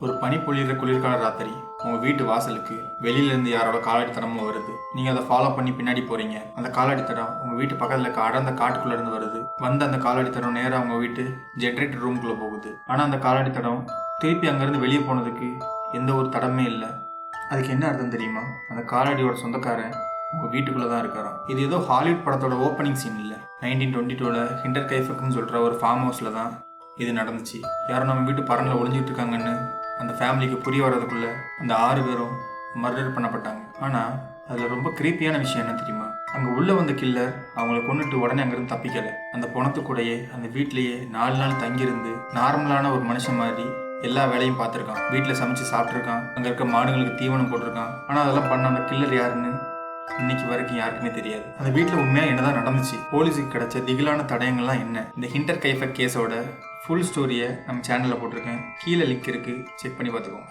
ஒரு பனி பொழியிற குளிர்கால ராத்திரி உங்கள் வீட்டு வாசலுக்கு வெளியிலேருந்து யாரோட காலடித்தடமும் வருது. நீங்கள் அதை ஃபாலோ பண்ணி பின்னாடி போகிறீங்க. அந்த காலடித்தடம் உங்கள் வீட்டு பக்கத்தில் இருக்க அடர்ந்த காட்டுக்குள்ளேருந்து வருது. அந்த காலடித்தடம் நேராக உங்கள் வீட்டு ஜென்ரேட்டர் ரூம்குள்ளே போகுது. ஆனால் அந்த காலடித்தடம் திருப்பி அங்கேருந்து வெளியே போனதுக்கு எந்த ஒரு தடமே இல்லை. அதுக்கு என்ன அர்த்தம் தெரியுமா? அந்த காலடியோட சொந்தக்காரன் உங்கள் வீட்டுக்குள்ளே தான் இருக்காராம். இது ஏதோ ஹாலிவுட் படத்தோட ஓப்பனிங் சீன் இல்லை. 1922 ஹிண்டர் கைஃபக்னு சொல்கிற ஒரு ஃபார்ம் ஹவுஸில் தான் இது நடந்துச்சு. யாரும் நம்ம வீட்டு பரனில் ஒளிஞ்சிட்டு இருக்காங்கன்னு அந்த ஃபேமிலிக்கு புரிய வர்றதுக்குள்ள அந்த 6 பேரும் மர்டர் பண்ணப்பட்டாங்க. ஆனால் அதில் ரொம்ப கிரீப்பியான விஷயம் என்ன தெரியுமா? அங்கே உள்ள வந்த கில்லர் அவங்கள கொண்டுட்டு உடனே அங்கேருந்து தப்பிக்கலை. அந்த பணத்துக்கூடையே அந்த வீட்லேயே 4 நாள் தங்கியிருந்து நார்மலான ஒரு மனுஷன் மாதிரி எல்லா வேலையும் பார்த்துருக்கான். வீட்டில் சமைச்சு சாப்பிட்ருக்கான். அங்கே இருக்க மாடுகளுக்கு தீவனம் போட்டிருக்கான். ஆனால் அதெல்லாம் பண்ண அந்த கில்லர் யாருன்னு இன்னைக்கு வரைக்கும் யாருக்குமே தெரியாது. அந்த வீட்டில் உண்மையாக என்னதான் நடந்துச்சு, போலீஸுக்கு கிடைச்ச திகிலான தடயங்கள்லாம் என்ன? இந்த ஹிண்டர் கைஃபக் கேஸோட ஃபுல் ஸ்டோரியை நம்ம சேனலில் போட்டிருக்கேன். கீழே லிங்க் இருக்குது, செக் பண்ணி பார்த்துக்கோங்க.